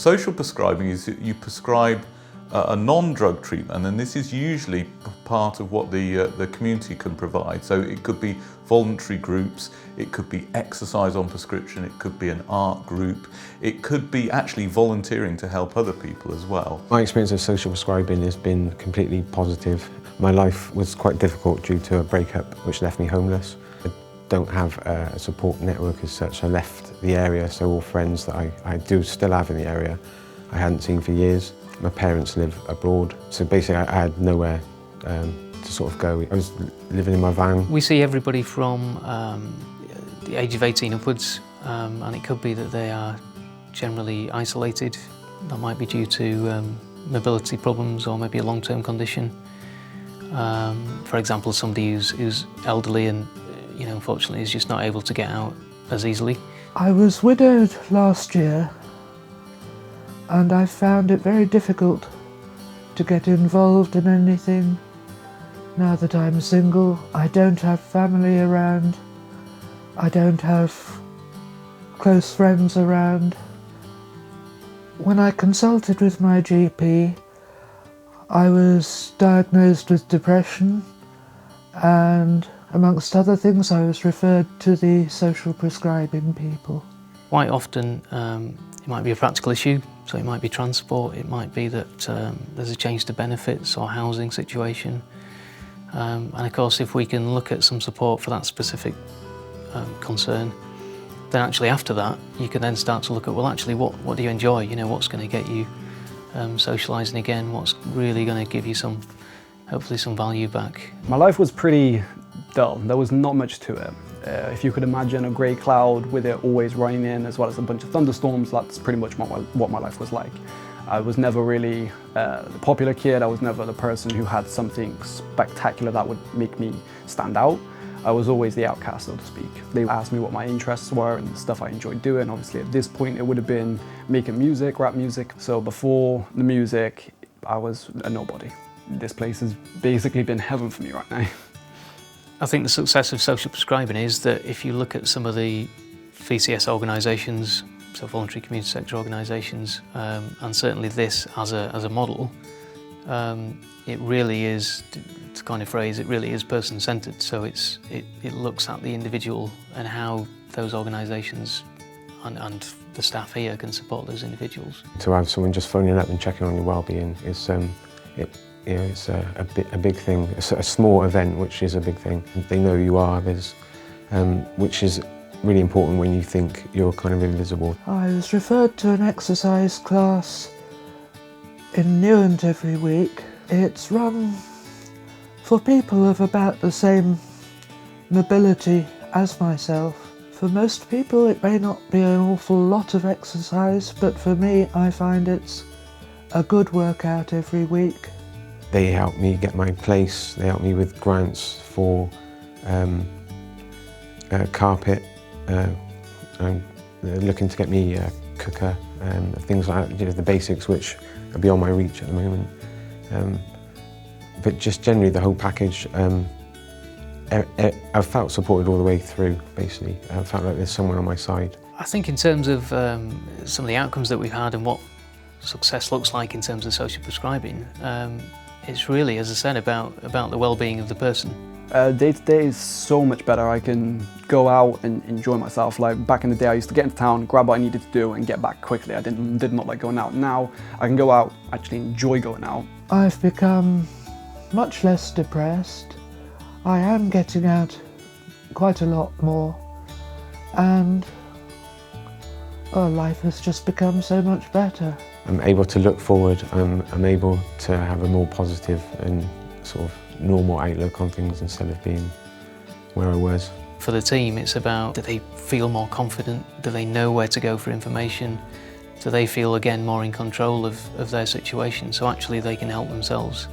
social prescribing is that you prescribe a non-drug treatment, and this is usually part of what the community can provide. So it could be voluntary groups, it could be exercise on prescription, it could be an art group, it could be actually volunteering to help other people as well. My experience of social prescribing has been completely positive. My life was quite difficult due to a breakup which left me homeless. I don't have a support network as such. I left the area, so all friends that I do still have in the area I hadn't seen for years. My parents live abroad, so basically I had nowhere to sort of go. I was living in my van. We see everybody from the age of 18 upwards, and it could be that they are generally isolated. That might be due to mobility problems or maybe a long-term condition. For example, somebody who's elderly and unfortunately is just not able to get out as easily. I was widowed last year, and I found it very difficult to get involved in anything. Now that I'm single, I don't have family around, I don't have close friends around. When I consulted with my GP, I was diagnosed with depression, and amongst other things I was referred to the social prescribing people. Quite often it might be a practical issue, so it might be transport, it might be that there's a change to benefits or housing situation. And of course, if we can look at some support for that specific concern, then actually after that you can then start to look at, well, actually what do you enjoy? What's going to get you socialising again? What's really going to give you hopefully some value back? My life was pretty dull. There was not much to it. If you could imagine a grey cloud with it always raining in, as well as a bunch of thunderstorms, that's pretty much what my life was like. I was never really the popular kid. I was never the person who had something spectacular that would make me stand out. I was always the outcast, so to speak. They asked me what my interests were and the stuff I enjoyed doing. Obviously at this point it would have been making music, rap music. So before the music, I was a nobody. This place has basically been heaven for me right now. I think the success of social prescribing is that if you look at some of the VCS organisations, so voluntary community sector organisations, and certainly this as a model, it really is, to kind of phrase, it really is person-centred. So it looks at the individual and how those organisations and the staff here can support those individuals. To have someone just phoning up and checking on your well-being is it's a big thing. It's a small event, which is a big thing. They know who you are, which is really important when you think you're kind of invisible. I was referred to an exercise class in Newent every week. It's run for people of about the same mobility as myself. For most people it may not be an awful lot of exercise, but for me I find it's a good workout every week. They help me get my place, they help me with grants for carpet. I'm looking to get me a cooker and things like that, the basics which are beyond my reach at the moment. But just generally the whole package, I've felt supported all the way through, basically. I felt like there's someone on my side. I think in terms of some of the outcomes that we've had and what success looks like in terms of social prescribing, it's really, as I said, about the well-being of the person. Day-to-day is so much better. I can go out and enjoy myself. Like back in the day I used to get into town, grab what I needed to do and get back quickly. I did not like going out. Now I can go out, actually enjoy going out. I've become much less depressed. I am getting out quite a lot more, and life has just become so much better. I'm able to look forward, I'm able to have a more positive and sort of normal outlook on things instead of being where I was. For the team, it's about, do they feel more confident? Do they know where to go for information? Do they feel, again, more in control of their situation, so actually they can help themselves?